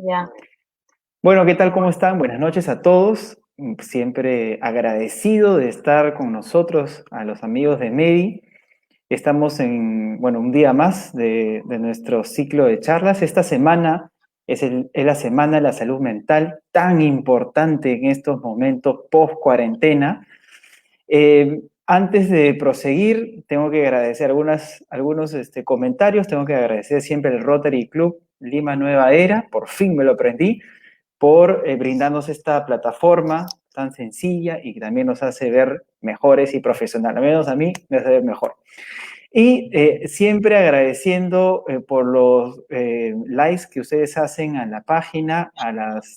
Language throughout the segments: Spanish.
Ya. Bueno, ¿qué tal? ¿Cómo están? Buenas noches a todos. Siempre agradecido de estar con nosotros, a los amigos de Medi. Estamos en, bueno, un día más de nuestro ciclo de charlas. Esta semana es la Semana de la Salud Mental, tan importante en estos momentos post-cuarentena. Antes de proseguir, tengo que agradecer algunos comentarios. Tengo que agradecer siempre el Rotary Club Lima Nueva Era, por fin me lo aprendí, por brindarnos esta plataforma tan sencilla y que también nos hace ver mejores y profesionales. Al menos a mí me hace ver mejor. Y siempre agradeciendo por los likes que ustedes hacen a la página,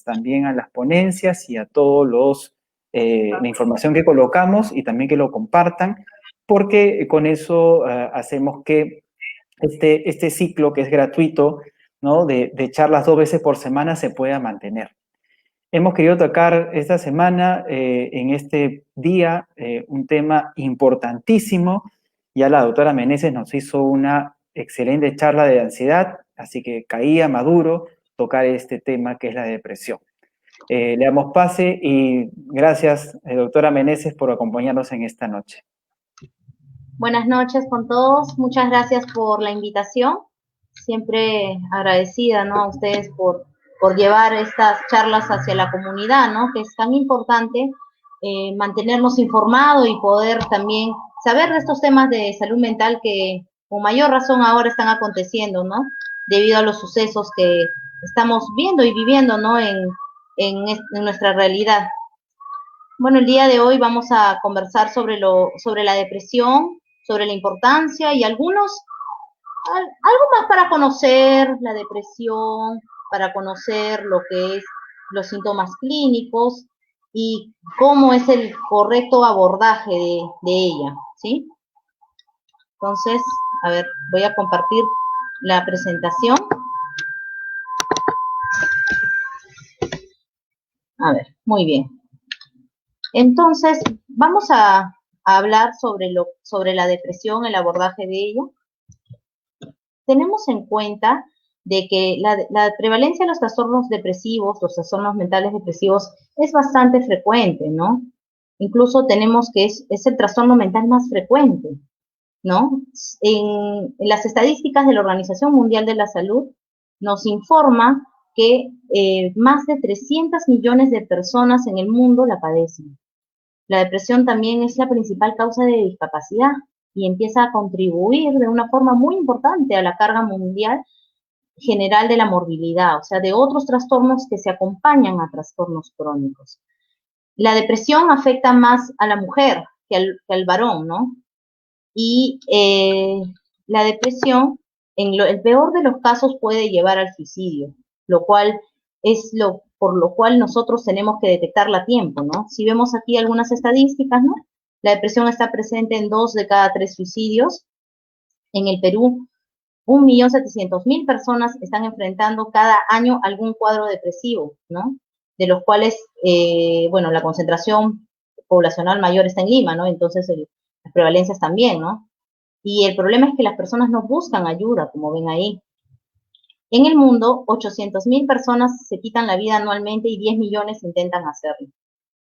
también a las ponencias y a todos la información que colocamos y también que lo compartan, porque con eso hacemos que este ciclo que es gratuito, ¿no? de charlas 2 veces por semana se pueda mantener. Hemos querido tocar esta semana, en este día, un tema importantísimo. Ya la doctora Meneses nos hizo una excelente charla de ansiedad, así que caía maduro tocar este tema que es la depresión. Le damos pase y gracias, doctora Meneses, por acompañarnos en esta noche. Buenas noches con todos. Muchas gracias por la invitación. Siempre agradecida, ¿no? A ustedes por llevar estas charlas hacia la comunidad, ¿no? Que es tan importante mantenernos informados y poder también saber de estos temas de salud mental que con mayor razón ahora están aconteciendo, ¿no? Debido a los sucesos que estamos viendo y viviendo, ¿no? En nuestra realidad. Bueno, el día de hoy vamos a conversar sobre la depresión, sobre la importancia y algo más para conocer la depresión, para conocer lo que es los síntomas clínicos y cómo es el correcto abordaje de ella, ¿sí? Entonces, a ver, voy a compartir la presentación. A ver, muy bien. Entonces, vamos a hablar sobre la depresión, el abordaje de ella. Tenemos en cuenta de que la prevalencia de los trastornos depresivos, los trastornos mentales depresivos, es bastante frecuente, ¿no? Incluso tenemos que es el trastorno mental más frecuente, ¿no? En las estadísticas de la Organización Mundial de la Salud nos informa que más de 300 millones de personas en el mundo la padecen. La depresión también es la principal causa de discapacidad y empieza a contribuir de una forma muy importante a la carga mundial general de la morbilidad, o sea, de otros trastornos que se acompañan a trastornos crónicos. La depresión afecta más a la mujer que al varón, ¿no? Y la depresión, el peor de los casos, puede llevar al suicidio, lo cual por lo cual nosotros tenemos que detectarla a tiempo, ¿no? Si vemos aquí algunas estadísticas, ¿no? La depresión está presente en 2 de cada 3 suicidios. En el Perú, 1.700.000 personas están enfrentando cada año algún cuadro depresivo, ¿no? De los cuales, bueno, la concentración poblacional mayor está en Lima, ¿no? Entonces, las prevalencias también, ¿no? Y el problema es que las personas no buscan ayuda, como ven ahí. En el mundo, 800.000 personas se quitan la vida anualmente y 10 millones intentan hacerlo.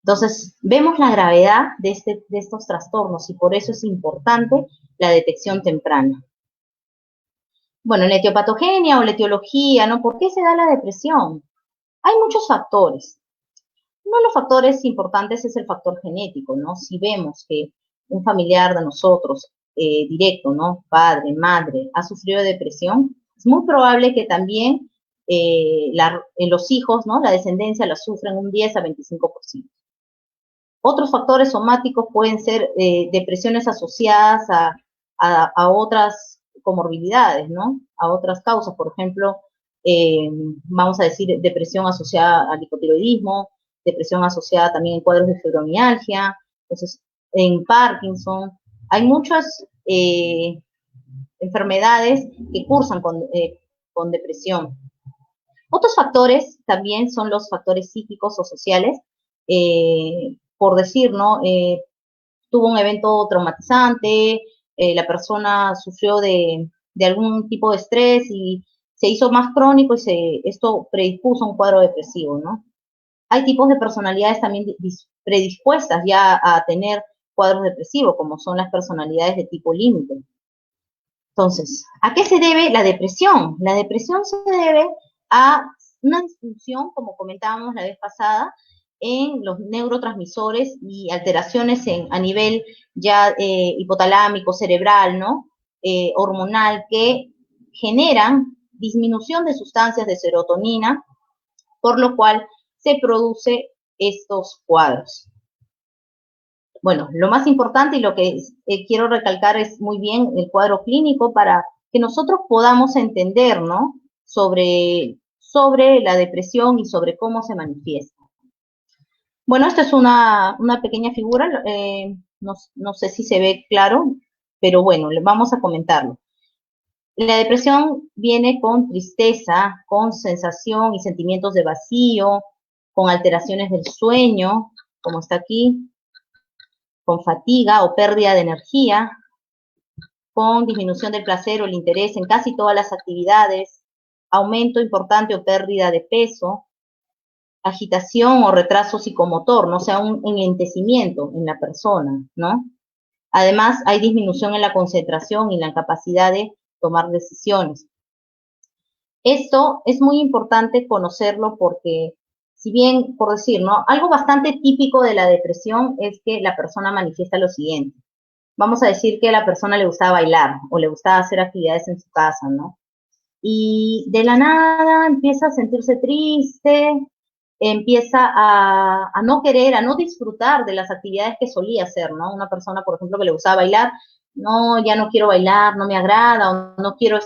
Entonces, vemos la gravedad de estos trastornos y por eso es importante la detección temprana. Bueno, la etiopatogenia o la etiología, ¿no? ¿Por qué se da la depresión? Hay muchos factores. Uno de los factores importantes es el factor genético, ¿no? Si vemos que un familiar de nosotros, directo, ¿no? Padre, madre, ha sufrido de depresión, es muy probable que también en los hijos, ¿no? La descendencia la sufren un 10 a 25%. Otros factores somáticos pueden ser depresiones asociadas a otras comorbilidades, ¿no? A otras causas, por ejemplo, vamos a decir depresión asociada al hipotiroidismo, depresión asociada también en cuadros de fibromialgia, entonces en Parkinson. Hay muchas enfermedades que cursan con depresión. Otros factores también son los factores psíquicos o sociales, por decir, ¿no? Tuvo un evento traumatizante, la persona sufrió de algún tipo de estrés y se hizo más crónico y esto predispuso a un cuadro depresivo, ¿no? Hay tipos de personalidades también predispuestas ya a tener cuadros depresivos, como son las personalidades de tipo límite. Entonces, ¿a qué se debe la depresión? La depresión se debe a una disfunción, como comentábamos la vez pasada, en los neurotransmisores y alteraciones a nivel ya hipotalámico, cerebral, ¿no? Hormonal, que generan disminución de sustancias de serotonina, por lo cual se produce estos cuadros. Bueno, lo más importante y lo que quiero recalcar es muy bien el cuadro clínico para que nosotros podamos entender, ¿no? Sobre la depresión y sobre cómo se manifiesta. Bueno, esta es una pequeña figura, no sé si se ve claro, pero bueno, vamos a comentarlo. La depresión viene con tristeza, con sensación y sentimientos de vacío, con alteraciones del sueño, como está aquí, con fatiga o pérdida de energía, con disminución del placer o el interés en casi todas las actividades, aumento importante o pérdida de peso, agitación o retraso psicomotor, ¿no? O sea, un enlentecimiento en la persona, ¿no? Además, hay disminución en la concentración y la capacidad de tomar decisiones. Esto es muy importante conocerlo porque, si bien, por decir, ¿no? Algo bastante típico de la depresión es que la persona manifiesta lo siguiente. Vamos a decir que a la persona le gustaba bailar o le gustaba hacer actividades en su casa, ¿no? Y de la nada empieza a sentirse triste, empieza a no querer, a no disfrutar de las actividades que solía hacer, ¿no? Una persona, por ejemplo, que le gustaba bailar, no, ya no quiero bailar, no me agrada, o no quiero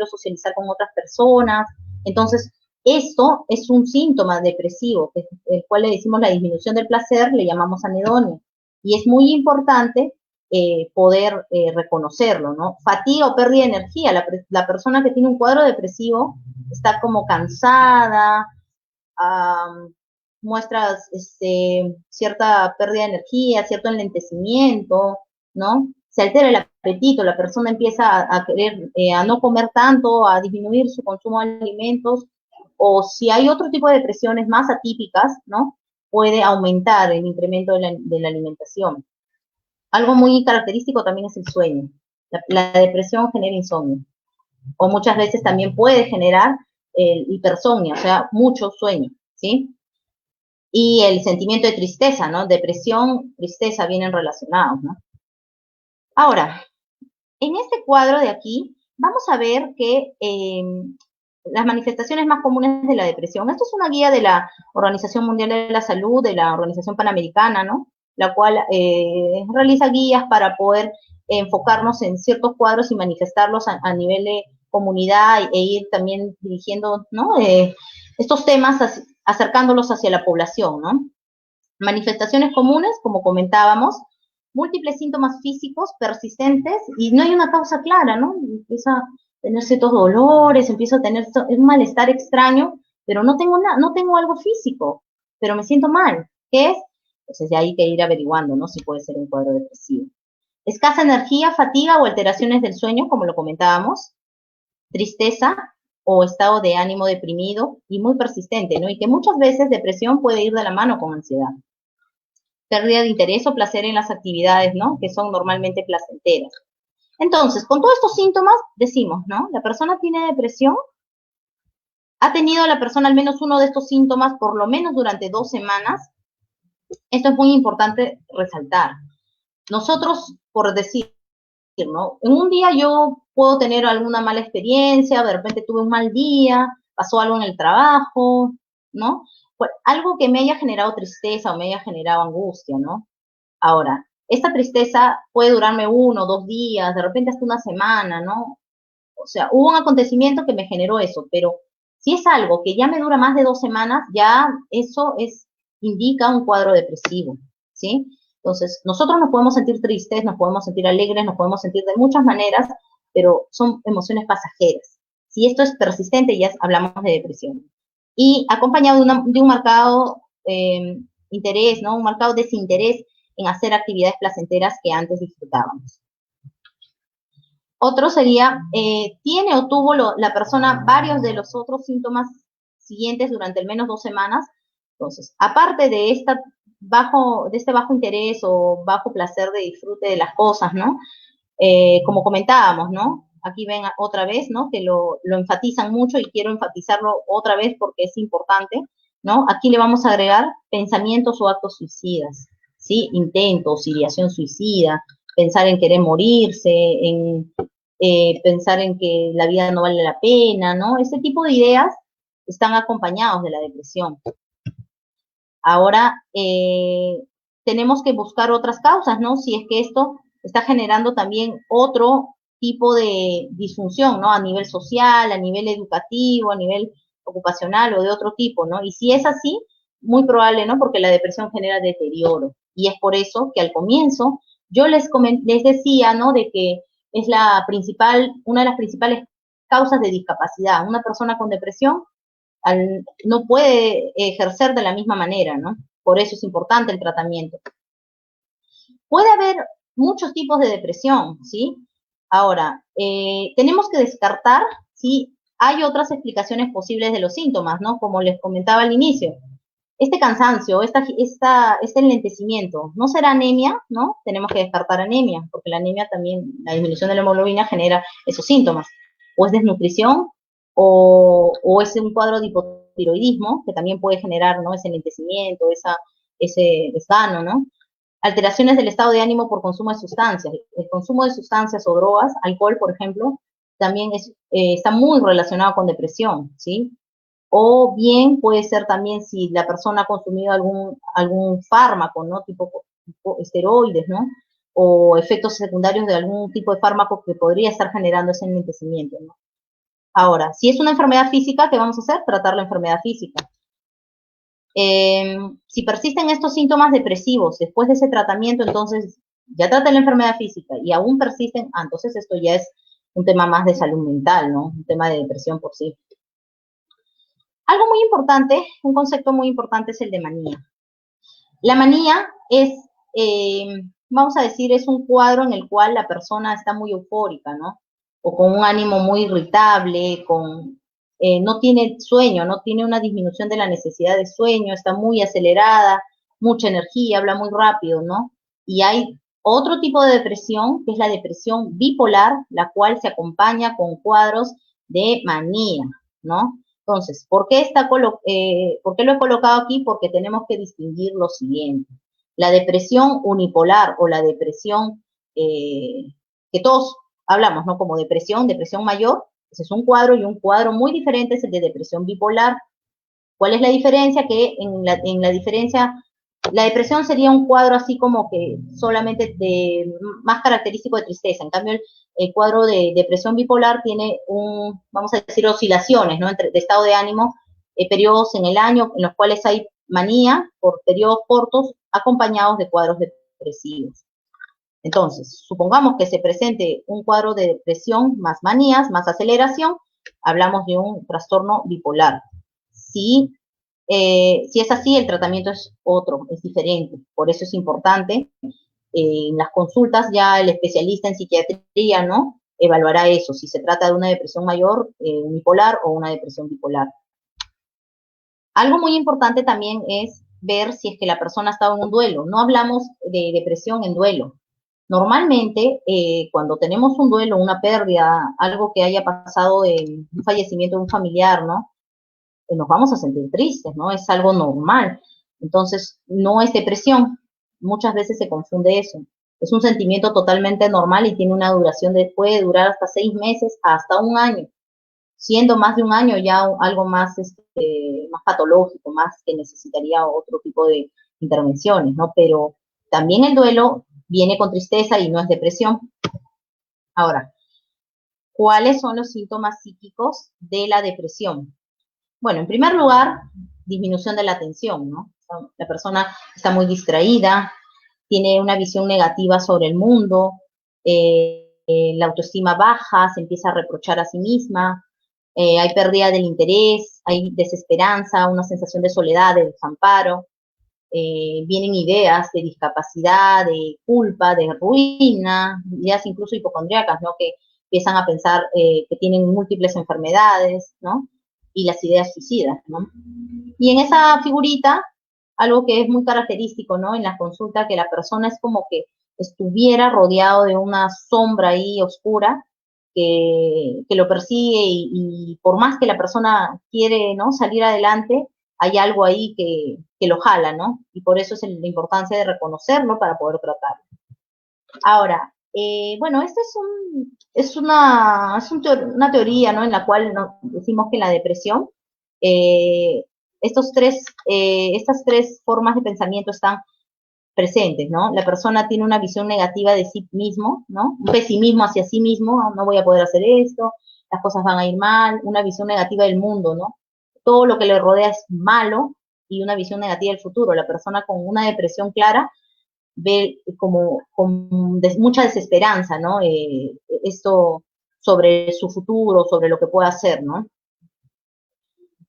socializar con otras personas. Entonces, esto es un síntoma depresivo, el cual le decimos la disminución del placer, le llamamos anedonia. Y es muy importante poder reconocerlo, ¿no? Fatiga o pérdida de energía. La persona que tiene un cuadro depresivo está como cansada, muestras cierta pérdida de energía, cierto enlentecimiento, ¿no? Se altera el apetito, la persona empieza a querer, a no comer tanto, a disminuir su consumo de alimentos, o si hay otro tipo de depresiones más atípicas, ¿no? Puede aumentar el incremento de la alimentación. Algo muy característico también es el sueño. La depresión genera insomnio, o muchas veces también puede generar hipersomnia, o sea, mucho sueño, ¿sí? Y el sentimiento de tristeza, ¿no? Depresión, tristeza vienen relacionados, ¿no? Ahora, en este cuadro de aquí, vamos a ver que las manifestaciones más comunes de la depresión, esto es una guía de la Organización Mundial de la Salud, de la Organización Panamericana, ¿no? La cual realiza guías para poder enfocarnos en ciertos cuadros y manifestarlos a nivel de comunidad e ir también dirigiendo, ¿no? Estos temas acercándolos hacia la población, ¿no? Manifestaciones comunes, como comentábamos, múltiples síntomas físicos persistentes y no hay una causa clara, ¿no? Empieza a tener ciertos dolores, empiezo a tener un malestar extraño, pero no tengo algo físico, pero me siento mal. ¿Qué es? Entonces ya hay que ir averiguando, ¿no? Si puede ser un cuadro depresivo. Escasa energía, fatiga o alteraciones del sueño, como lo comentábamos. Tristeza o estado de ánimo deprimido y muy persistente, ¿no? Y que muchas veces depresión puede ir de la mano con ansiedad. Pérdida de interés o placer en las actividades, ¿no? Que son normalmente placenteras. Entonces, con todos estos síntomas, decimos, ¿no? La persona tiene depresión, ha tenido la persona al menos uno de estos síntomas por lo menos durante 2 semanas. Esto es muy importante resaltar. Nosotros, por decir, ¿no? En un día yo puedo tener alguna mala experiencia, de repente tuve un mal día, pasó algo en el trabajo, ¿no? Pues algo que me haya generado tristeza o me haya generado angustia, ¿no? Ahora, esta tristeza puede durarme 1 o 2 días, de repente hasta una semana, ¿no? O sea, hubo un acontecimiento que me generó eso, pero si es algo que ya me dura más de 2 semanas, ya eso indica un cuadro depresivo, ¿sí? Entonces, nosotros nos podemos sentir tristes, nos podemos sentir alegres, nos podemos sentir de muchas maneras, pero son emociones pasajeras. Si esto es persistente, ya hablamos de depresión. Y acompañado de un marcado interés, ¿no? Un marcado desinterés en hacer actividades placenteras que antes disfrutábamos. Otro sería, tiene o tuvo la persona varios de los otros síntomas siguientes durante al menos 2 semanas. Entonces, aparte de este bajo interés o bajo placer de disfrute de las cosas, ¿no? Como comentábamos, ¿no? Aquí ven otra vez, ¿no? Que lo enfatizan mucho y quiero enfatizarlo otra vez porque es importante, ¿no? Aquí le vamos a agregar pensamientos o actos suicidas, ¿sí? Intentos, ideación suicida, pensar en querer morirse, en pensar en que la vida no vale la pena, ¿no? Ese tipo de ideas están acompañados de la depresión. Ahora, tenemos que buscar otras causas, ¿no? Si es que esto está generando también otro tipo de disfunción, ¿no? A nivel social, a nivel educativo, a nivel ocupacional o de otro tipo, ¿no? Y si es así, muy probable, ¿no? Porque la depresión genera deterioro. Y es por eso que al comienzo yo les decía, ¿no? De que es una de las principales causas de discapacidad. Una persona con depresión no puede ejercer de la misma manera, ¿no? Por eso es importante el tratamiento. Puede haber muchos tipos de depresión, ¿sí? Ahora, tenemos que descartar si hay otras explicaciones posibles de los síntomas, ¿no? Como les comentaba al inicio, este cansancio, este enlentecimiento, ¿no será anemia? ¿No? Tenemos que descartar anemia, porque la anemia también, la disminución de la hemoglobina genera esos síntomas. O es desnutrición, o es un cuadro de hipotiroidismo, que también puede generar, ¿no? Ese enlentecimiento, ese desgano, ¿no? Alteraciones del estado de ánimo por consumo de sustancias. El consumo de sustancias o drogas, alcohol, por ejemplo, también está muy relacionado con depresión, ¿sí? O bien puede ser también si la persona ha consumido algún fármaco, ¿no? Tipo esteroides, ¿no? O efectos secundarios de algún tipo de fármaco que podría estar generando ese enlentecimiento, ¿no? Ahora, si es una enfermedad física, ¿qué vamos a hacer? Tratar la enfermedad física. Si persisten estos síntomas depresivos después de ese tratamiento, entonces ya trata la enfermedad física y aún persisten, entonces esto ya es un tema más de salud mental, ¿no? Un tema de depresión por sí. Algo muy importante, un concepto muy importante es el de manía. La manía es, vamos a decir, es un cuadro en el cual la persona está muy eufórica, ¿no? O con un ánimo muy irritable, no tiene sueño, no tiene una disminución de la necesidad de sueño, está muy acelerada, mucha energía, habla muy rápido, ¿no? Y hay otro tipo de depresión, que es la depresión bipolar, la cual se acompaña con cuadros de manía, ¿no? Entonces, ¿por qué lo he colocado aquí? Porque tenemos que distinguir lo siguiente. La depresión unipolar o la depresión que todos hablamos, ¿no? Como depresión mayor, ese es un cuadro, y un cuadro muy diferente es el de depresión bipolar. ¿Cuál es la diferencia? Que en la diferencia, la depresión sería un cuadro así como que solamente más característico de tristeza. En cambio, el cuadro de depresión bipolar tiene vamos a decir, oscilaciones, ¿no? De estado de ánimo, periodos en el año en los cuales hay manía por periodos cortos acompañados de cuadros depresivos. Entonces, supongamos que se presente un cuadro de depresión más manías, más aceleración, hablamos de un trastorno bipolar. Si es así, el tratamiento es otro, es diferente. Por eso es importante, en las consultas ya el especialista en psiquiatría, ¿no? Evaluará eso, si se trata de una depresión mayor, unipolar o una depresión bipolar. Algo muy importante también es ver si es que la persona ha estado en un duelo. No hablamos de depresión en duelo. Normalmente, cuando tenemos un duelo, una pérdida, algo que haya pasado, un fallecimiento de un familiar, ¿no? Nos vamos a sentir tristes, ¿no? Es algo normal. Entonces, no es depresión. Muchas veces se confunde eso. Es un sentimiento totalmente normal y tiene una duración puede durar hasta 6 meses, hasta un año. Siendo más de un año ya algo más, más patológico, más que necesitaría otro tipo de intervenciones, ¿no? Pero también el duelo viene con tristeza y no es depresión. Ahora, ¿cuáles son los síntomas psíquicos de la depresión? Bueno, en primer lugar, disminución de la atención, ¿no? La persona está muy distraída, tiene una visión negativa sobre el mundo, la autoestima baja, se empieza a reprochar a sí misma, hay pérdida del interés, hay desesperanza, una sensación de soledad, de desamparo, vienen ideas de discapacidad, de culpa, de ruina, ideas incluso hipocondríacas, ¿no? Que empiezan a pensar que tienen múltiples enfermedades, ¿no? Y las ideas suicidas, ¿no? Y en esa figurita, algo que es muy característico, ¿no? En la consulta, que la persona es como que estuviera rodeado de una sombra ahí oscura que lo persigue y por más que la persona quiere, ¿no? Salir adelante, hay algo ahí que lo jala, ¿no? Y por eso es la importancia de reconocerlo para poder tratarlo. Ahora, bueno, esta una teoría, ¿no? En la cual decimos que la depresión, eh, estas tres formas de pensamiento están presentes, ¿no? La persona tiene una visión negativa de sí mismo, ¿no? Un pesimismo hacia sí mismo, no voy a poder hacer esto, las cosas van a ir mal, una visión negativa del mundo, ¿no? Todo lo que le rodea es malo y una visión negativa del futuro. La persona con una depresión clara ve como con mucha desesperanza, ¿no? Esto sobre su futuro, sobre lo que puede hacer, ¿no?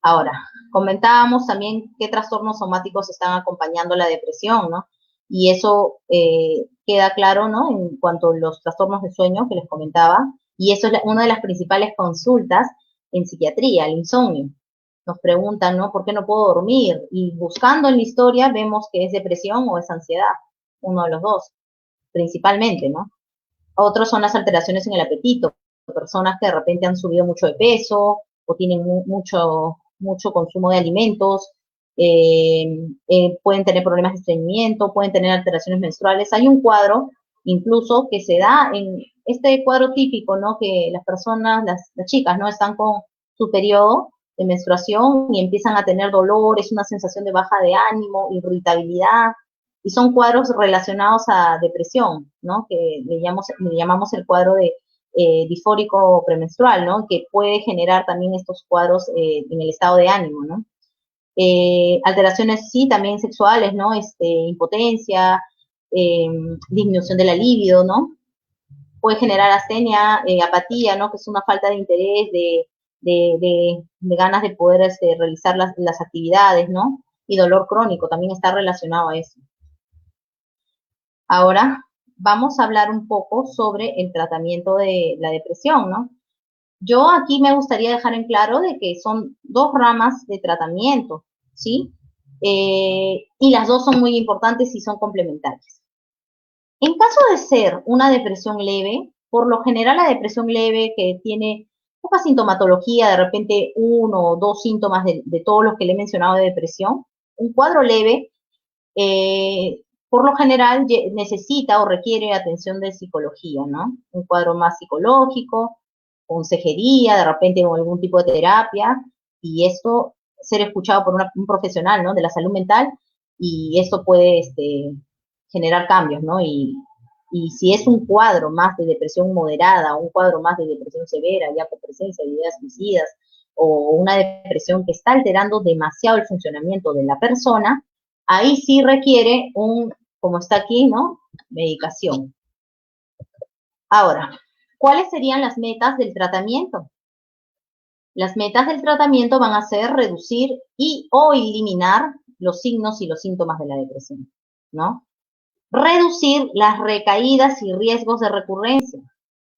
Ahora, comentábamos también qué trastornos somáticos están acompañando la depresión, ¿no? Y eso queda claro, ¿no? En cuanto a los trastornos de sueño que les comentaba, y eso es una de las principales consultas en psiquiatría, el insomnio. Nos preguntan, ¿no? ¿Por qué no puedo dormir? Y buscando en la historia vemos que es depresión o es ansiedad, uno de los dos, principalmente, ¿no? Otros son las alteraciones en el apetito, personas que de repente han subido mucho de peso o tienen mucho consumo de alimentos, pueden tener problemas de estreñimiento, pueden tener alteraciones menstruales. Hay un cuadro incluso que se da en este cuadro típico, ¿no? Que las personas, las chicas, ¿no? Están con su periodo de menstruación y empiezan a tener dolores, una sensación de baja de ánimo, irritabilidad, y son cuadros relacionados a depresión, ¿no? Que le llamamos el cuadro de disfórico premenstrual, ¿no? Que puede generar también estos cuadros en el estado de ánimo, ¿no? Alteraciones, sí, también sexuales, ¿no? Impotencia, disminución de la libido, ¿no? Puede generar astenia, apatía, ¿no? Que es una falta de interés, de ganas de poder realizar las actividades, ¿no? Y dolor crónico también está relacionado a eso. Ahora vamos a hablar un poco sobre el tratamiento de la depresión, ¿no? Yo aquí me gustaría dejar en claro de que son dos ramas de tratamiento, ¿sí? Y las dos son muy importantes y son complementarias. En caso de ser una depresión leve, por lo general la depresión leve que tiene poca sintomatología, de repente uno o dos síntomas de todos los que le he mencionado de depresión, un cuadro leve, por lo general necesita o requiere atención de psicología, ¿no? Un cuadro más psicológico, consejería, de repente o algún tipo de terapia, y esto ser escuchado por un profesional, ¿no? De la salud mental, y esto puede generar cambios, ¿no? Y si es un cuadro más de depresión moderada o un cuadro más de depresión severa, ya con presencia de ideas suicidas, o una depresión que está alterando demasiado el funcionamiento de la persona, ahí sí requiere como está aquí, ¿no? Medicación. Ahora, ¿cuáles serían las metas del tratamiento? Las metas del tratamiento van a ser reducir o eliminar los signos y los síntomas de la depresión, ¿no? Reducir las recaídas y riesgos de recurrencia.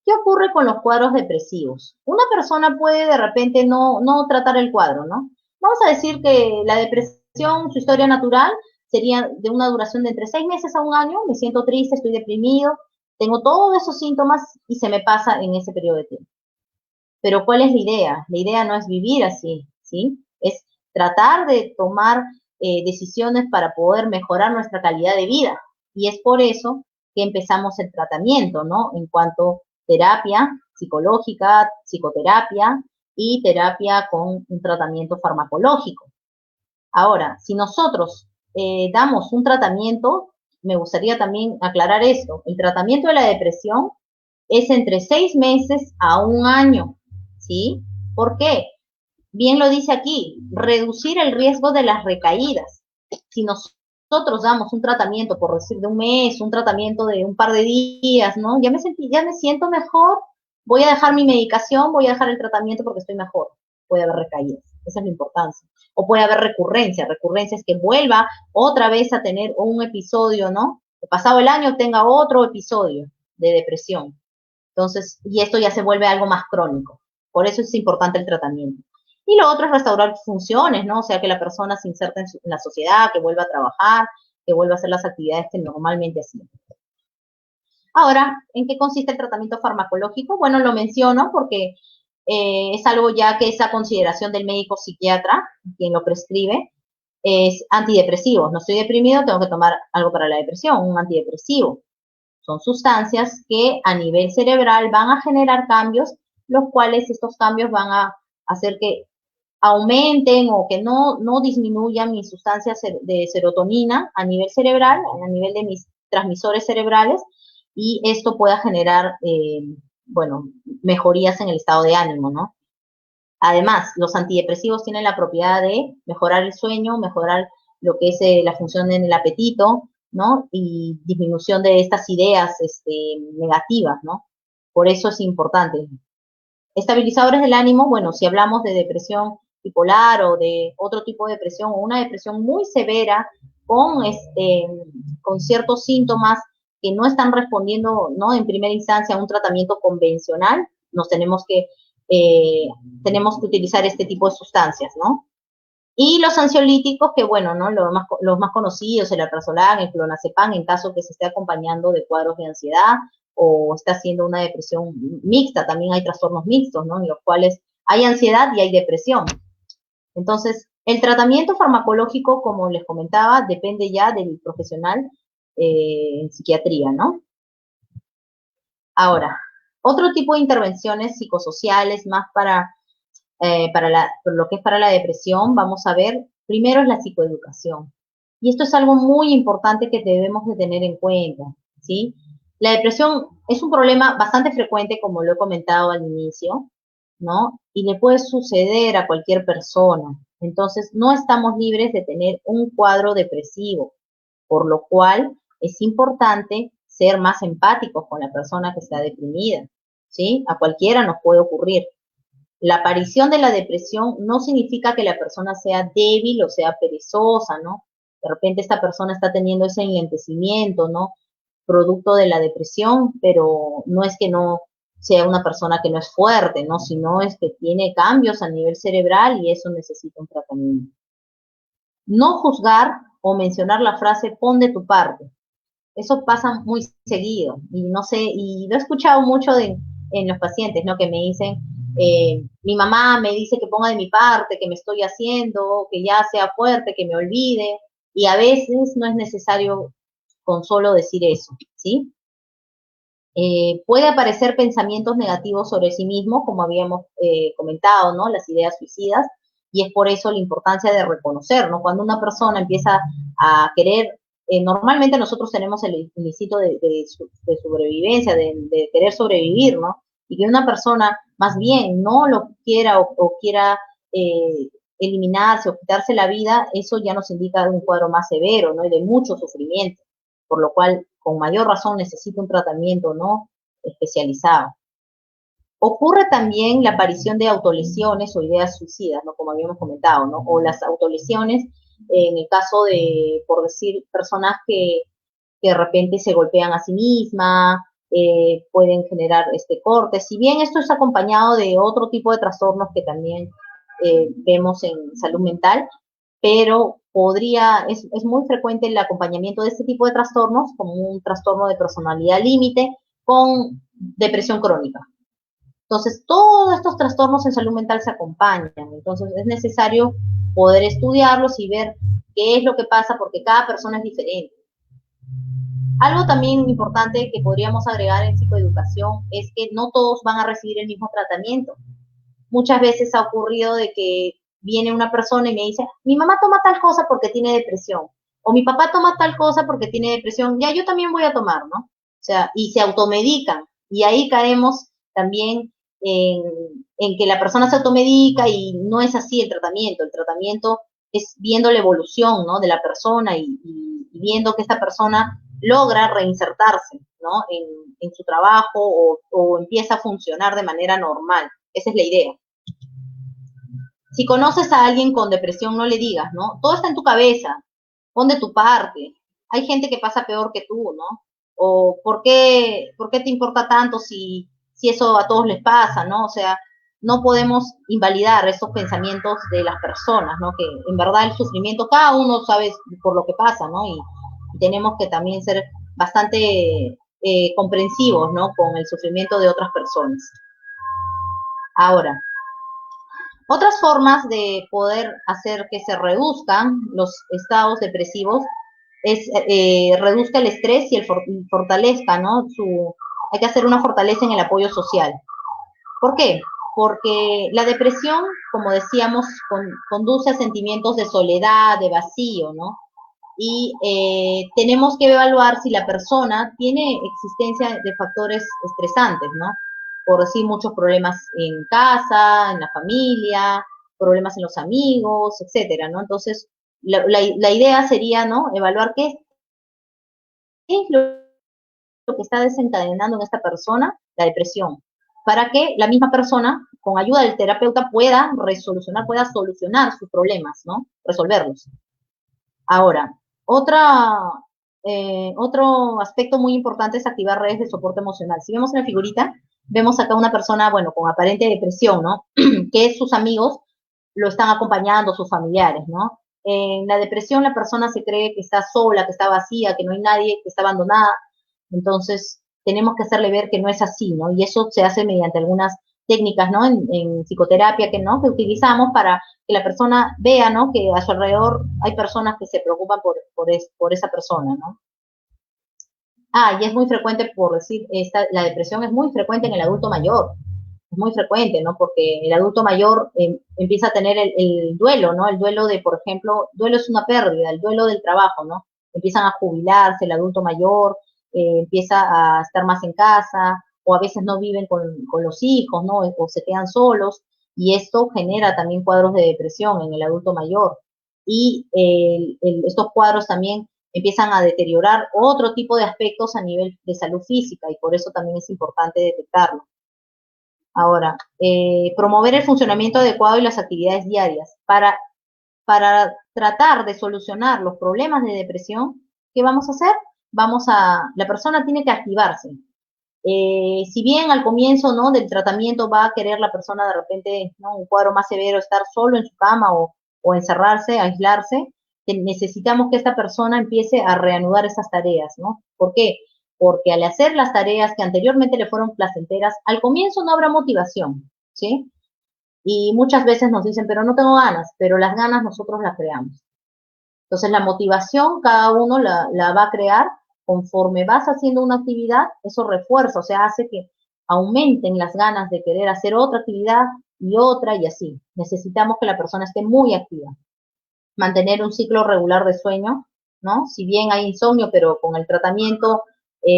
¿Qué ocurre con los cuadros depresivos? Una persona puede de repente no tratar el cuadro, ¿no? Vamos a decir que la depresión, su historia natural, sería de una duración de entre 6 meses a un año, me siento triste, estoy deprimido, tengo todos esos síntomas y se me pasa en ese periodo de tiempo. Pero ¿cuál es la idea? La idea no es vivir así, ¿sí? Es tratar de tomar decisiones para poder mejorar nuestra calidad de vida. Y es por eso que empezamos el tratamiento, ¿no? En cuanto a terapia psicológica, psicoterapia y terapia con un tratamiento farmacológico. Ahora, si nosotros damos un tratamiento, me gustaría también aclarar esto. El tratamiento de la depresión es entre 6 meses a un año, ¿sí? ¿Por qué? Bien lo dice aquí, reducir el riesgo de las recaídas. Si nosotros damos un tratamiento, por decir, de un mes, un tratamiento de un par de días, ¿no? Ya me siento mejor, voy a dejar mi medicación, voy a dejar el tratamiento porque estoy mejor. Puede haber recaídas, esa es la importancia. O puede haber recurrencia es que vuelva otra vez a tener un episodio, ¿no? Que pasado el año tenga otro episodio de depresión. Entonces, y esto ya se vuelve algo más crónico. Por eso es importante el tratamiento. Y lo otro es restaurar funciones, ¿no? O sea, que la persona se inserte en la sociedad, que vuelva a trabajar, que vuelva a hacer las actividades que normalmente hacía. Ahora, ¿en qué consiste el tratamiento farmacológico? Bueno, lo menciono porque es algo ya que es a consideración del médico psiquiatra, quien lo prescribe, es antidepresivos. No estoy deprimido, tengo que tomar algo para la depresión, un antidepresivo. Son sustancias que a nivel cerebral van a generar cambios, los cuales estos cambios van a hacer que aumenten o que no disminuyan mis sustancias de serotonina a nivel cerebral, a nivel de mis transmisores cerebrales, y esto pueda generar, bueno, mejorías en el estado de ánimo, ¿no? Además, los antidepresivos tienen la propiedad de mejorar el sueño, mejorar lo que es la función en el apetito, ¿no? Y disminución de estas ideas negativas, ¿no? Por eso es importante. Estabilizadores del ánimo, bueno, si hablamos de depresión bipolar o de otro tipo de depresión o una depresión muy severa con ciertos síntomas que no están respondiendo, ¿no? En primera instancia a un tratamiento convencional, tenemos que utilizar este tipo de sustancias, ¿no? Y los ansiolíticos, que bueno, ¿no? Los más conocidos, el alprazolam, el clonazepam, en caso que se esté acompañando de cuadros de ansiedad o está haciendo una depresión mixta, también hay trastornos mixtos, ¿no? En los cuales hay ansiedad y hay depresión. Entonces, el tratamiento farmacológico, como les comentaba, depende ya del profesional en psiquiatría, ¿no? Ahora, otro tipo de intervenciones psicosociales más para lo que es para la depresión, vamos a ver, primero es la psicoeducación. Y esto es algo muy importante que debemos de tener en cuenta, ¿sí? La depresión es un problema bastante frecuente, como lo he comentado al inicio, ¿no? Y le puede suceder a cualquier persona. Entonces, no estamos libres de tener un cuadro depresivo, por lo cual es importante ser más empáticos con la persona que está deprimida, ¿sí? A cualquiera nos puede ocurrir. La aparición de la depresión no significa que la persona sea débil o sea perezosa, ¿no? De repente esta persona está teniendo ese enlentecimiento, ¿no? Producto de la depresión, pero no es que no sea una persona que no es fuerte, ¿no? Sino es que tiene cambios a nivel cerebral y eso necesita un tratamiento. No juzgar o mencionar la frase pon de tu parte. Eso pasa muy seguido y no sé, y lo he escuchado mucho en los pacientes, ¿no? Que me dicen, mi mamá me dice que ponga de mi parte, que me estoy haciendo, que ya sea fuerte, que me olvide, y a veces no es necesario con solo decir eso, ¿sí? Puede aparecer pensamientos negativos sobre sí mismo, como habíamos comentado, ¿no? Las ideas suicidas, y es por eso la importancia de reconocer, ¿no? Cuando una persona empieza a querer, normalmente nosotros tenemos el instinto de sobrevivencia, de querer sobrevivir, ¿no? Y que una persona más bien no lo quiera o quiera eliminarse o quitarse la vida, eso ya nos indica un cuadro más severo, ¿no? Y de mucho sufrimiento, por lo cual con mayor razón necesita un tratamiento, ¿no? Especializado. Ocurre también la aparición de autolesiones o ideas suicidas, ¿no? Como habíamos comentado, ¿no? O las autolesiones en el caso de, por decir, personas que de repente se golpean a sí mismas, pueden generar cortes. Si bien esto es acompañado de otro tipo de trastornos que también vemos en salud mental, pero es muy frecuente el acompañamiento de este tipo de trastornos como un trastorno de personalidad límite con depresión crónica. Entonces, todos estos trastornos en salud mental se acompañan. Entonces, es necesario poder estudiarlos y ver qué es lo que pasa porque cada persona es diferente. Algo también importante que podríamos agregar en psicoeducación es que no todos van a recibir el mismo tratamiento. Muchas veces ha ocurrido de que viene una persona y me dice, mi mamá toma tal cosa porque tiene depresión, o mi papá toma tal cosa porque tiene depresión, ya yo también voy a tomar, ¿no? O sea, y se automedican, y ahí caemos también en que la persona se automedica y no es así el tratamiento es viendo la evolución, ¿no? De la persona y viendo que esta persona logra reinsertarse, ¿no? En su trabajo o empieza a funcionar de manera normal. Esa es la idea. Si conoces a alguien con depresión, no le digas, ¿no? Todo está en tu cabeza, pon de tu parte. Hay gente que pasa peor que tú, ¿no? O ¿por qué te importa tanto si si eso a todos les pasa, ¿no? O sea, no podemos invalidar esos pensamientos de las personas, ¿no? Que en verdad el sufrimiento, cada uno sabe por lo que pasa, ¿no? Y tenemos que también ser bastante comprensivos, ¿no? Con el sufrimiento de otras personas. Ahora, otras formas de poder hacer que se reduzcan los estados depresivos es reduzca el estrés y fortalezca, ¿no? Hay que hacer una fortaleza en el apoyo social. ¿Por qué? Porque la depresión, como decíamos, conduce a sentimientos de soledad, de vacío, ¿no? Y tenemos que evaluar si la persona tiene existencia de factores estresantes, ¿no? Por decir, muchos problemas en casa, en la familia, problemas en los amigos, etcétera, ¿no? Entonces, la idea sería, ¿no? Evaluar qué es lo que está desencadenando en esta persona la depresión, para que la misma persona, con ayuda del terapeuta, pueda solucionar sus problemas, ¿no? Resolverlos. Ahora, otro aspecto muy importante es activar redes de soporte emocional. Si vemos en la figurita, vemos acá una persona, bueno, con aparente depresión, ¿no? Que sus amigos lo están acompañando, sus familiares, ¿no? En la depresión la persona se cree que está sola, que está vacía, que no hay nadie, que está abandonada. Entonces, tenemos que hacerle ver que no es así, ¿no? Y eso se hace mediante algunas técnicas, ¿no? En psicoterapia que, ¿no? Que utilizamos para que la persona vea, ¿no? Que a su alrededor hay personas que se preocupan por esa persona, ¿no? Y es muy frecuente, por decir, la depresión es muy frecuente en el adulto mayor, es muy frecuente, ¿no? Porque el adulto mayor empieza a tener el duelo, ¿no? El duelo de, por ejemplo, duelo es una pérdida, el duelo del trabajo, ¿no? Empiezan a jubilarse el adulto mayor, empieza a estar más en casa, o a veces no viven con los hijos, ¿no? O se quedan solos, y esto genera también cuadros de depresión en el adulto mayor. Y estos cuadros también empiezan a deteriorar otro tipo de aspectos a nivel de salud física, y por eso también es importante detectarlo. Ahora, promover el funcionamiento adecuado y las actividades diarias. Para tratar de solucionar los problemas de depresión, ¿qué vamos a hacer? La persona tiene que activarse. Si bien al comienzo, ¿no? Del tratamiento va a querer la persona de repente, ¿no? Un cuadro más severo, estar solo en su cama o encerrarse, aislarse, necesitamos que esta persona empiece a reanudar esas tareas, ¿no? ¿Por qué? Porque al hacer las tareas que anteriormente le fueron placenteras, al comienzo no habrá motivación, ¿sí? Y muchas veces nos dicen, pero no tengo ganas, pero las ganas nosotros las creamos. Entonces la motivación cada uno la va a crear conforme vas haciendo una actividad, eso refuerza, o sea, hace que aumenten las ganas de querer hacer otra actividad y así. Necesitamos que la persona esté muy activa. Mantener un ciclo regular de sueño, ¿no? Si bien hay insomnio, pero con el tratamiento,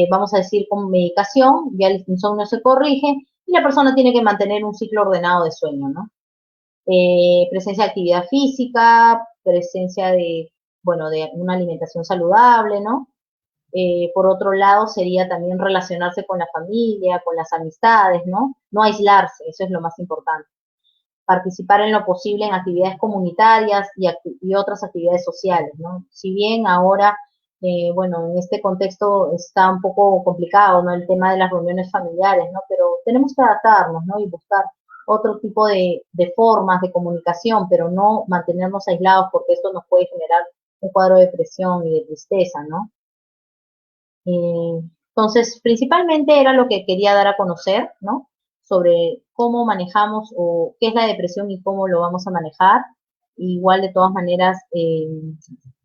vamos a decir, con medicación, ya el insomnio se corrige y la persona tiene que mantener un ciclo ordenado de sueño, ¿no? Presencia de actividad física, presencia bueno, de una alimentación saludable, ¿no? Por otro lado, sería también relacionarse con la familia, con las amistades, ¿no? No aislarse, eso es lo más importante. Participar en lo posible en actividades comunitarias y otras actividades sociales, ¿no? Si bien ahora, bueno, en este contexto está un poco complicado, ¿no? El tema de las reuniones familiares, ¿no? Pero tenemos que adaptarnos, ¿no? Y buscar otro tipo de formas de comunicación, pero no mantenernos aislados porque esto nos puede generar un cuadro de depresión y de tristeza, ¿no? Entonces, principalmente era lo que quería dar a conocer, ¿no? Sobre cómo manejamos o qué es la depresión y cómo lo vamos a manejar. Igual, de todas maneras,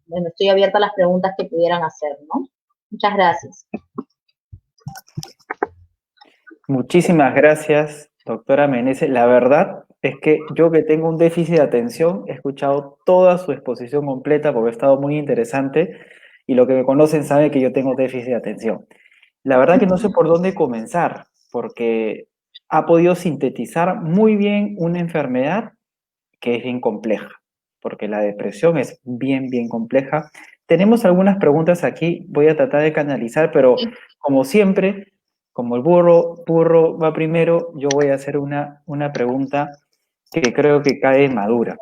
bueno, estoy abierta a las preguntas que pudieran hacer, ¿no? Muchas gracias. Muchísimas gracias, doctora Meneses. La verdad es que yo, que tengo un déficit de atención, he escuchado toda su exposición completa porque ha estado muy interesante, y los que me conocen saben que yo tengo déficit de atención. La verdad que no sé por dónde comenzar, porque ha podido sintetizar muy bien una enfermedad que es bien compleja, porque la depresión es bien, bien compleja. Tenemos algunas preguntas aquí, voy a tratar de canalizar, pero como siempre, como el burro va primero, yo voy a hacer una pregunta que creo que cae madura.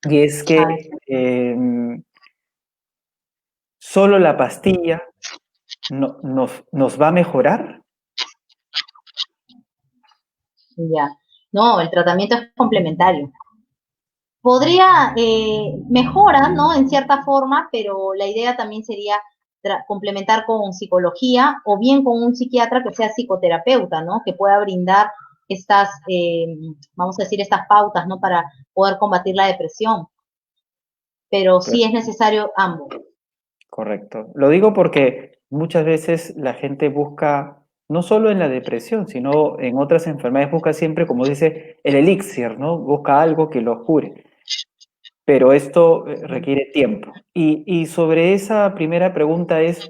Y es que ¿solo la pastilla nos va a mejorar? Ya. No, el tratamiento es complementario. Podría, mejora, ¿no? En cierta forma, pero la idea también sería complementar con psicología o bien con un psiquiatra que sea psicoterapeuta, ¿no? Que pueda brindar estas, vamos a decir, estas pautas, ¿no? Para poder combatir la depresión. Pero sí es necesario ambos. Correcto. Lo digo porque muchas veces la gente busca, no solo en la depresión, sino en otras enfermedades, busca siempre, como dice, el elixir, ¿no? Busca algo que lo cure. Pero esto requiere tiempo. Y sobre esa primera pregunta es,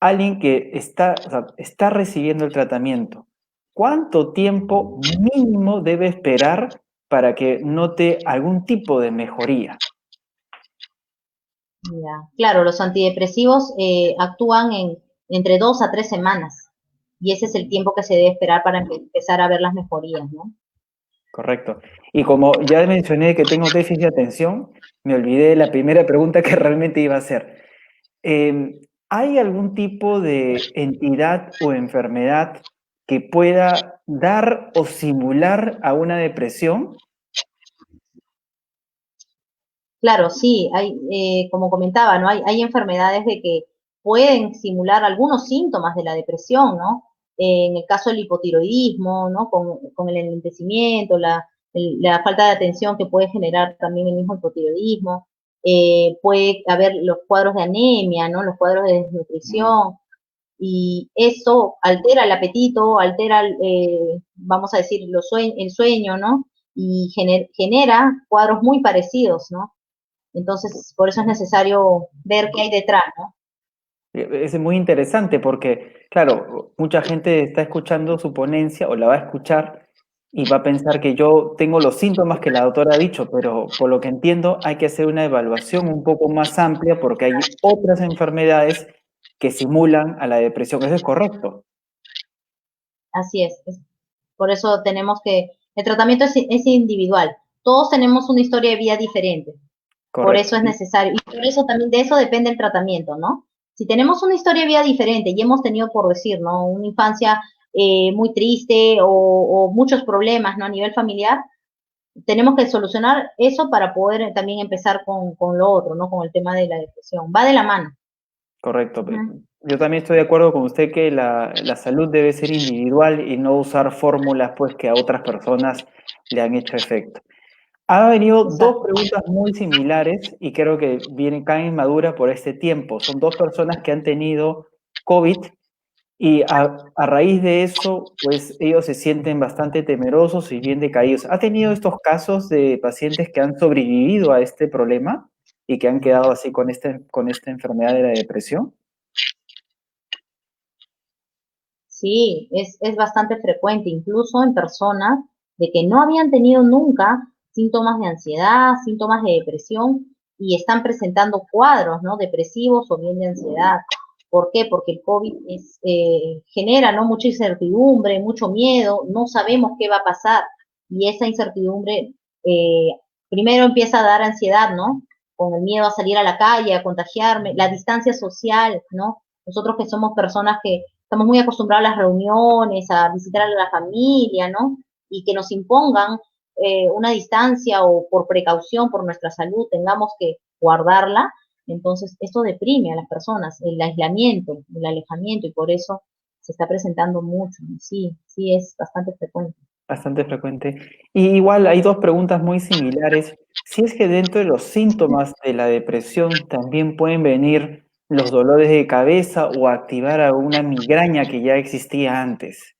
alguien que está, o sea, está recibiendo el tratamiento, ¿cuánto tiempo mínimo debe esperar para que note algún tipo de mejoría? Ya. Claro, los antidepresivos actúan entre 2 a 3 semanas y ese es el tiempo que se debe esperar para empezar a ver las mejorías, ¿no? Correcto. Y como ya mencioné que tengo déficit de atención, me olvidé de la primera pregunta que realmente iba a hacer. ¿Hay algún tipo de entidad o enfermedad que pueda dar o simular a una depresión? Claro, sí, hay, como comentaba, ¿no? Hay enfermedades de que pueden simular algunos síntomas de la depresión, ¿no? En el caso del hipotiroidismo, ¿no? Con el enlentecimiento, la falta de atención que puede generar también el mismo hipotiroidismo. Puede haber los cuadros de anemia, ¿no? Los cuadros de desnutrición. Y eso altera el apetito, altera, vamos a decir, el sueño, ¿no? Y genera cuadros muy parecidos, ¿no? Entonces, por eso es necesario ver qué hay detrás, ¿no? Es muy interesante porque, claro, mucha gente está escuchando su ponencia o la va a escuchar y va a pensar que yo tengo los síntomas que la doctora ha dicho, pero por lo que entiendo hay que hacer una evaluación un poco más amplia porque hay otras enfermedades que simulan a la depresión. ¿Eso es correcto? Así es. Por eso tenemos que, el tratamiento es individual. Todos tenemos una historia de vida diferente. Por eso Correcto. es necesario. Y por eso también de eso depende el tratamiento, ¿no? Si tenemos una historia de vida diferente y hemos tenido, por decir, ¿no? Una infancia muy triste o muchos problemas, ¿no? A nivel familiar, tenemos que solucionar eso para poder también empezar con lo otro, ¿no? Con el tema de la depresión. Va de la mano. Correcto. Ujú. Yo también estoy de acuerdo con usted que la salud debe ser individual y no usar fórmulas pues que a otras personas le han hecho efecto. Ha venido dos Exacto. preguntas muy similares y creo que vienen, caen maduras por este tiempo. Son dos personas que han tenido COVID y a raíz de eso, pues ellos se sienten bastante temerosos y bien decaídos. ¿Ha tenido estos casos de pacientes que han sobrevivido a este problema y que han quedado así con esta enfermedad de la depresión? Sí, es bastante frecuente, incluso en personas de que no habían tenido nunca síntomas de ansiedad, síntomas de depresión y están presentando cuadros, ¿no? Depresivos o bien de ansiedad. ¿Por qué? Porque el COVID genera, ¿no? Mucha incertidumbre, mucho miedo, no sabemos qué va a pasar y esa incertidumbre eh, primero empieza a dar ansiedad, ¿no? Con el miedo a salir a la calle, a contagiarme, la distancia social, ¿no? Nosotros que somos personas que estamos muy acostumbrados a las reuniones, a visitar a la familia, ¿no? Y que nos impongan una distancia o por precaución, por nuestra salud, tengamos que guardarla. Entonces, esto deprime a las personas, el aislamiento, el alejamiento, y por eso se está presentando mucho. Sí, sí, es bastante frecuente. Bastante frecuente. Y igual hay dos preguntas muy similares. Si es que dentro de los síntomas de la depresión también pueden venir los dolores de cabeza o activar alguna migraña que ya existía antes.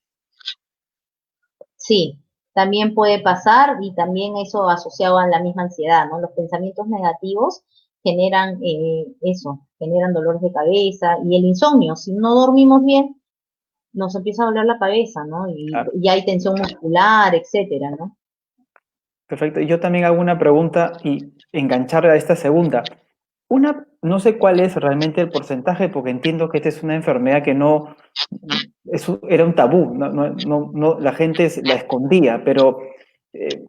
Sí, también puede pasar y también eso asociado a la misma ansiedad, ¿no? Los pensamientos negativos generan eso, generan dolores de cabeza y el insomnio. Si no dormimos bien, nos empieza a doler la cabeza, ¿no? Y Claro. ya hay tensión muscular, etcétera, ¿no? Perfecto. Y yo también hago una pregunta y engancharla a esta segunda. No sé cuál es realmente el porcentaje, porque entiendo que esta es una enfermedad que no, era un tabú, la gente la escondía, pero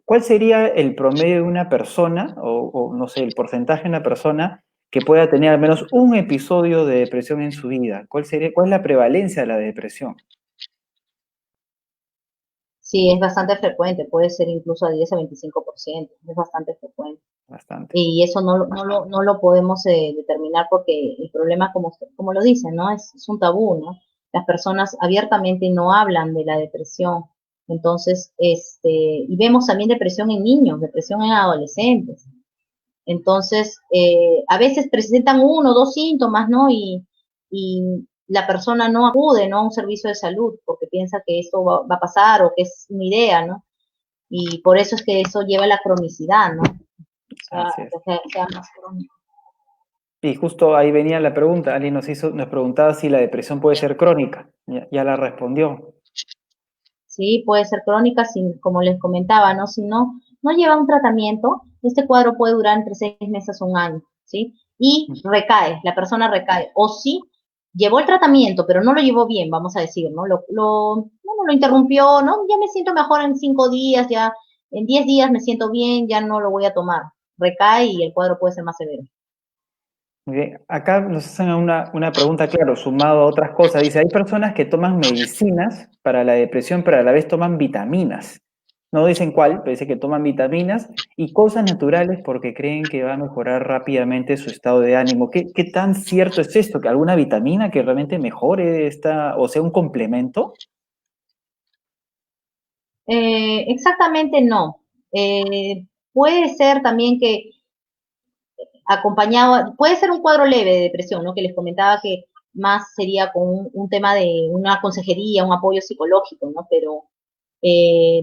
¿cuál sería el promedio de una persona, o no sé, el porcentaje de una persona que pueda tener al menos un episodio de depresión en su vida? ¿Cuál es la prevalencia de la depresión? Sí, es bastante frecuente, puede ser incluso a 10 a 25%, es bastante frecuente. Bastante. Y eso no lo podemos determinar porque el problema, como lo dicen, ¿no? Es un tabú, ¿no? Las personas abiertamente no hablan de la depresión. Entonces, y vemos también depresión en niños, depresión en adolescentes. Entonces, a veces presentan uno o dos síntomas, ¿no? Y la persona no acude, ¿no? A un servicio de salud porque piensa que esto va a pasar o que es una idea, ¿no? Y por eso es que eso lleva a la cronicidad, ¿no? O sea, Así es. que sea más crónico. Y justo ahí venía la pregunta. Alguien nos preguntaba si la depresión puede ser crónica. Ya la respondió. Sí, puede ser crónica, como les comentaba, ¿no? Si no lleva un tratamiento, este cuadro puede durar entre 6 meses o un año, ¿sí? Y recae, la persona recae. O sí, llevó el tratamiento, pero no lo llevó bien, vamos a decir, ¿no? Lo interrumpió, ¿no? Ya me siento mejor en 5 días, ya en 10 días me siento bien, ya no lo voy a tomar. Recae y el cuadro puede ser más severo. Muy bien. Acá nos hacen una pregunta, claro, sumado a otras cosas. Dice, hay personas que toman medicinas para la depresión, pero a la vez toman vitaminas. No dicen cuál, pero dice que toman vitaminas y cosas naturales porque creen que va a mejorar rápidamente su estado de ánimo. ¿Qué tan cierto es esto? ¿Que alguna vitamina que realmente mejore esta, o sea, un complemento? Exactamente no. Puede ser también que acompañado, puede ser un cuadro leve de depresión, ¿no? Que les comentaba que más sería con un tema de una consejería, un apoyo psicológico, ¿no? Pero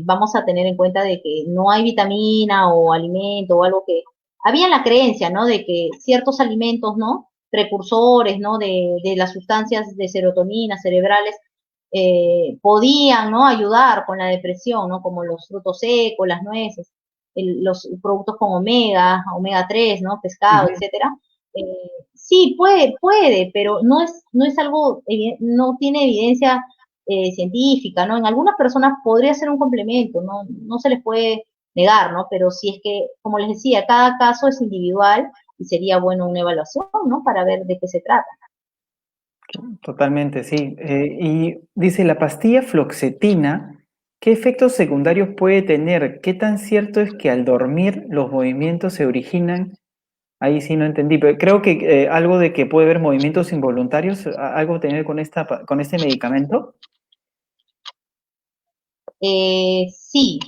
vamos a tener en cuenta de que no hay vitamina o alimento o algo que... Había la creencia, ¿no? De que ciertos alimentos, ¿no? Precursores, ¿no? De las sustancias de serotonina cerebrales podían, ¿no? Ayudar con la depresión, ¿no? Como los frutos secos, las nueces, los productos con omega 3, ¿no? Pescado, Ujú. etcétera. Sí, puede, pero no es algo, no tiene evidencia científica, ¿no? En algunas personas podría ser un complemento, no se les puede negar, ¿no? Pero si es que, como les decía, cada caso es individual y sería bueno una evaluación, ¿no? Para ver de qué se trata. Totalmente, sí. Y dice, la pastilla fluoxetina, ¿qué efectos secundarios puede tener? ¿Qué tan cierto es que al dormir los movimientos se originan? Ahí sí no entendí, pero creo que algo de que puede haber movimientos involuntarios, algo tener con con este medicamento. Sí,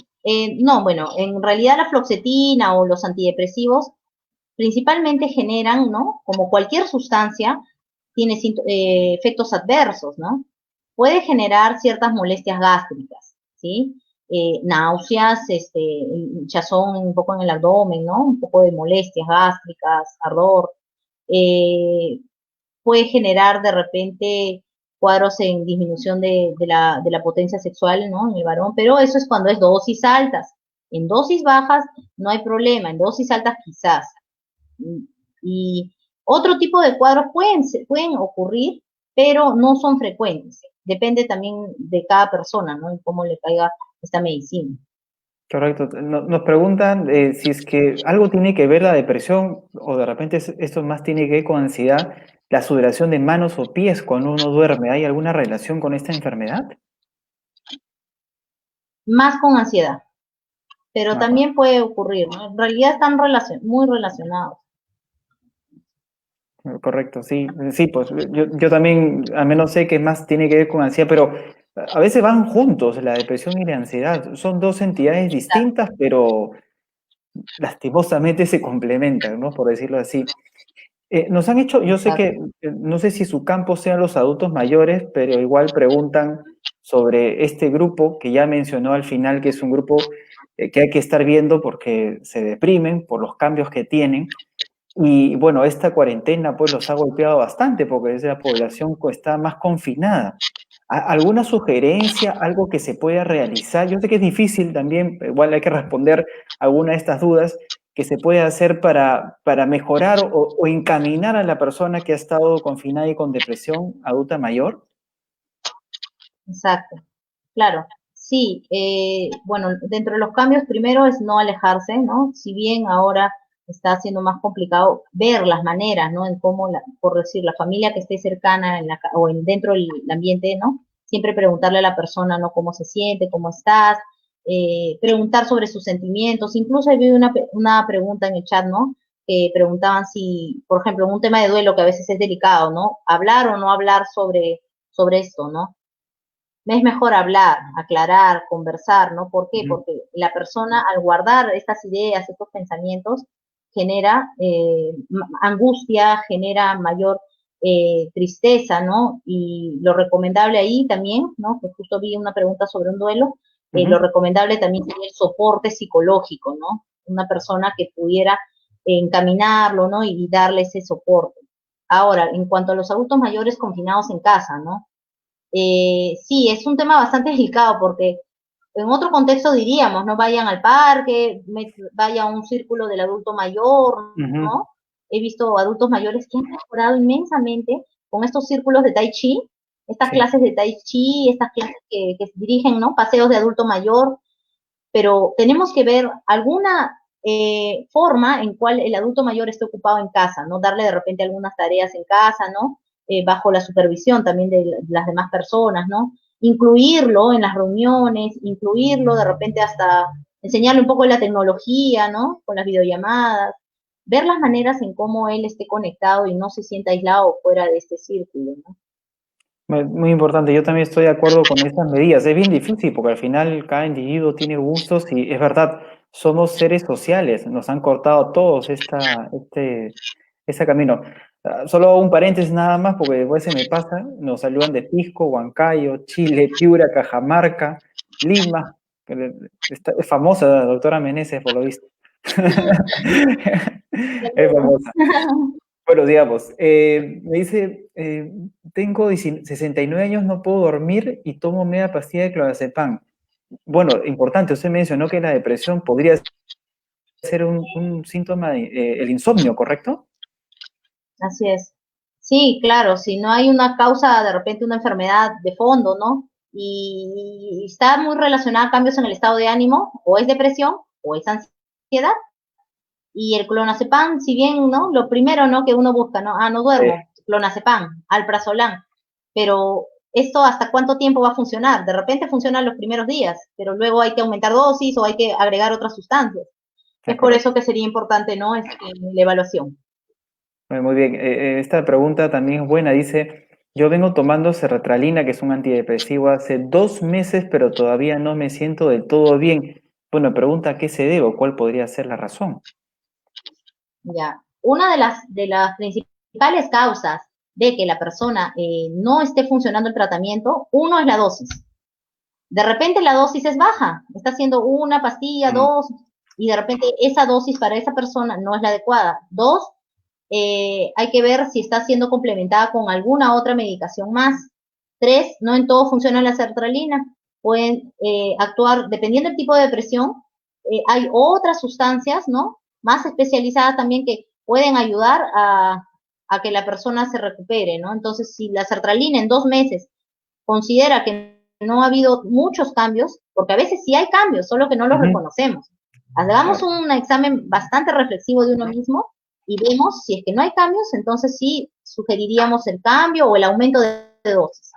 no, bueno, en realidad la fluoxetina o los antidepresivos principalmente generan, ¿no? Como cualquier sustancia, tiene efectos adversos, ¿no? Puede generar ciertas molestias gástricas, ¿sí? Náuseas, hinchazón un poco en el abdomen, ¿no? Un poco de molestias gástricas, ardor. Eh, Puede generar de repente cuadros en disminución de la potencia sexual, ¿no? En el varón, pero eso es cuando es dosis altas. En dosis bajas no hay problema, en dosis altas quizás. Y otro tipo de cuadros pueden ocurrir, pero no son frecuentes. Depende también de cada persona, ¿no? Y cómo le caiga esta medicina. Correcto. Nos preguntan si es que algo tiene que ver la depresión o de repente esto más tiene que ver con ansiedad, la sudoración de manos o pies cuando uno duerme. ¿Hay alguna relación con esta enfermedad? Más con ansiedad, pero Más con- también puede ocurrir, ¿no? En realidad están muy relacionados. Correcto, sí. Sí, pues yo también al menos sé que más tiene que ver con ansiedad, pero a veces van juntos, la depresión y la ansiedad. Son dos entidades distintas, pero lastimosamente se complementan, ¿no? Por decirlo así. Nos han hecho, yo sé que, Exacto. no sé si su campo sean los adultos mayores, pero igual preguntan sobre este grupo que ya mencionó al final, que es un grupo que hay que estar viendo porque se deprimen por los cambios que tienen. Y bueno, esta cuarentena pues los ha golpeado bastante porque es la población que está más confinada. ¿Alguna sugerencia, algo que se pueda realizar? Yo sé que es difícil también, pero igual hay que responder alguna de estas dudas que se puede hacer para mejorar o encaminar a la persona que ha estado confinada y con depresión adulta mayor. Exacto, claro. Sí, bueno, dentro de los cambios, primero es no alejarse, ¿no? Si bien ahora está siendo más complicado ver las maneras, ¿no? En cómo, por decir, la familia que esté cercana o dentro del ambiente, ¿no? siempre preguntarle a la persona, ¿no? Cómo se siente, cómo estás, preguntar sobre sus sentimientos. Incluso vi una pregunta en el chat, ¿no? Que preguntaban si, por ejemplo, en un tema de duelo que a veces es delicado, ¿no? Hablar o no hablar sobre esto, ¿no? Es mejor hablar, aclarar, conversar, ¿no? ¿Por qué? Ujú, Porque la persona al guardar estas ideas, estos pensamientos, genera angustia, genera mayor tristeza, ¿no? Y lo recomendable ahí también, ¿no? Que justo vi una pregunta sobre un duelo, lo ujú. recomendable también sería el soporte psicológico, ¿no? Una persona que pudiera encaminarlo, ¿no? Y darle ese soporte. Ahora, en cuanto a los adultos mayores confinados en casa, ¿no? Sí, es un tema bastante delicado porque en otro contexto diríamos, no vayan al parque, vaya a un círculo del adulto mayor, Ujú, ¿no? He visto adultos mayores que han mejorado inmensamente con estos círculos de Tai Chi, estas sí. clases de Tai Chi, estas clases que se dirigen, ¿no? Paseos de adulto mayor, pero tenemos que ver alguna forma en cual el adulto mayor esté ocupado en casa, ¿no? Darle de repente algunas tareas en casa, ¿no? Bajo la supervisión también de las demás personas, ¿no? Incluirlo en las reuniones, incluirlo de repente hasta enseñarle un poco de la tecnología, ¿no? Con las videollamadas, ver las maneras en cómo él esté conectado y no se sienta aislado o fuera de este círculo, ¿no? Muy importante, yo también estoy de acuerdo con estas medidas. Es bien difícil porque al final cada individuo tiene gustos y es verdad, somos seres sociales, nos han cortado a todos ese camino. Solo un paréntesis nada más porque después se me pasa, nos saludan de Pisco, Huancayo, Chile, Piura, Cajamarca, Lima, es famosa la doctora Meneses por lo visto. Es famosa. Bueno, digamos, me dice, tengo 69 años, no puedo dormir y tomo media pastilla de clonazepam. Bueno, importante, usted mencionó que la depresión podría ser un síntoma, el insomnio, ¿correcto? Así es. Sí, claro, si no hay una causa, de repente una enfermedad de fondo, ¿no? Y está muy relacionada a cambios en el estado de ánimo, o es depresión, o es ansiedad. Y el clonazepam, si bien, ¿no? Lo primero, ¿no? Que uno busca, ¿no? Ah, no Sí. duermo, clonazepam, alprazolam. Pero esto hasta cuánto tiempo va a funcionar. De repente funciona los primeros días, pero luego hay que aumentar dosis o hay que agregar otras sustancias. Es Es por correcto. eso que sería importante, ¿no? La evaluación. Muy bien, esta pregunta también es buena. Dice, yo vengo tomando sertralina, que es un antidepresivo, hace 2 meses, pero todavía no me siento del todo bien. Bueno, pregunta a qué se debe o cuál podría ser la razón. Ya. Una de las principales causas de que la persona no esté funcionando el tratamiento, uno es la dosis. De repente la dosis es baja, está haciendo una pastilla, Mm, dos, y de repente esa dosis para esa persona no es la adecuada. Dos, hay que ver si está siendo complementada con alguna otra medicación más. Tres, no en todo funciona la sertralina. Pueden actuar, dependiendo del tipo de depresión, hay otras sustancias, ¿no? Más especializadas también que pueden ayudar a que la persona se recupere, ¿no? Entonces, si la sertralina en 2 meses considera que no ha habido muchos cambios, porque a veces sí hay cambios, solo que no los ujú, reconocemos. Hagamos claro. un examen bastante reflexivo de uno mismo y vemos si es que no hay cambios, entonces sí sugeriríamos el cambio o el aumento de dosis.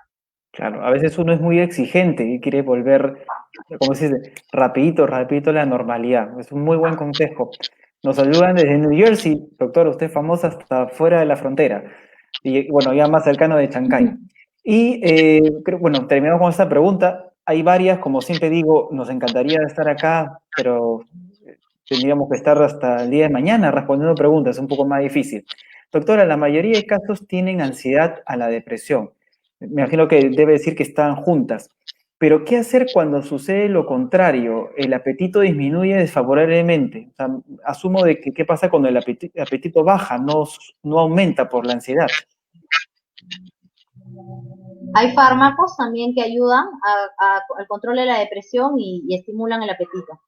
Claro, a veces uno es muy exigente y quiere volver, como se dice, rapidito, rapidito a la normalidad. Es un muy buen consejo. Nos saludan desde New Jersey, doctor, usted es famosa hasta fuera de la frontera. Y bueno, ya más cercano de Chancay. Y bueno, terminamos con esta pregunta. Hay varias, como siempre digo, nos encantaría estar acá, pero tendríamos que estar hasta el día de mañana respondiendo preguntas, es un poco más difícil. Doctora, la mayoría de casos tienen ansiedad a la depresión. Me imagino que debe decir que están juntas. Pero, ¿qué hacer cuando sucede lo contrario? El apetito disminuye desfavorablemente. O sea, asumo de que qué pasa cuando el apetito baja, no aumenta por la ansiedad. Hay fármacos también que ayudan al control de la depresión y estimulan el apetito.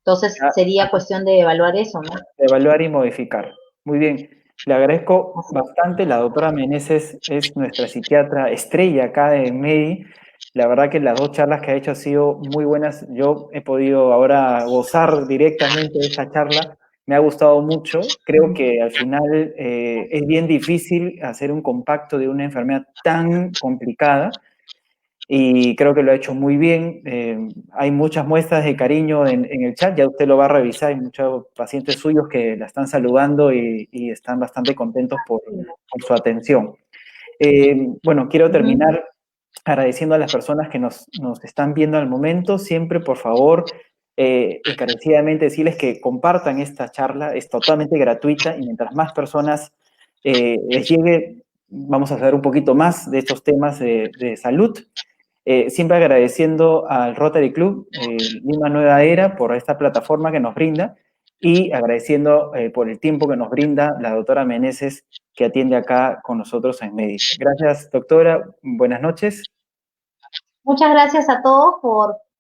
Entonces Ah, sería cuestión de evaluar eso, ¿no? evaluar y modificar. Muy bien. Le agradezco bastante. La doctora Meneses es nuestra psiquiatra estrella acá de Medi. La verdad que las dos charlas que ha hecho han sido muy buenas. Yo he podido ahora gozar directamente de esta charla me ha gustado mucho. Creo que al final es bien difícil hacer un compacto de una enfermedad tan complicada y creo que lo ha hecho muy bien. Hay muchas muestras de cariño en el chat, ya usted lo va a revisar, hay muchos pacientes suyos que la están saludando y están bastante contentos por su atención. Bueno, quiero terminar agradeciendo a las personas que nos están viendo al momento. Siempre, por favor, encarecidamente decirles que compartan esta charla, es totalmente gratuita y mientras más personas les llegue, vamos a saber un poquito más de estos temas de salud. Siempre agradeciendo al Rotary Club Lima Nueva Era por esta plataforma que nos brinda y agradeciendo por el tiempo que nos brinda la doctora Meneses que atiende acá con nosotros en Medis. Gracias, doctora. Buenas noches. Muchas gracias a todos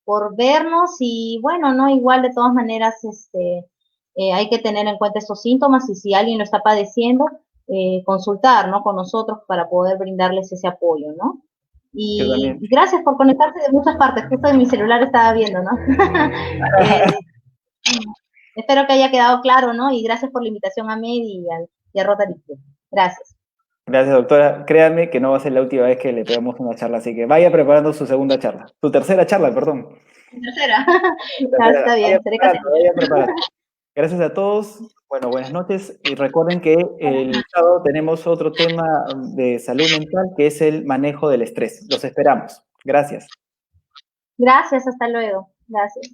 por vernos y bueno, ¿no? Igual de todas maneras, hay que tener en cuenta estos síntomas y si alguien lo está padeciendo, consultar, ¿no? Con nosotros para poder brindarles ese apoyo, ¿no? Yo Y también. gracias por conectarse de muchas partes, justo en mi celular estaba viendo, ¿no? eh, espero que haya quedado claro, ¿no? Y gracias por la invitación a Medi y a Rotary Club. Gracias. Gracias, doctora. Créame que no va a ser la última vez que le pegamos una charla, así que vaya preparando su segunda charla. Su tercera charla, perdón. Tercera. Su Ya, tercera. está bien, seré casera. Vaya preparando. Gracias a todos. Bueno, buenas noches. Y recuerden que el sábado tenemos otro tema de salud mental, que es el manejo del estrés. Los esperamos. Gracias. Gracias, hasta luego. Gracias.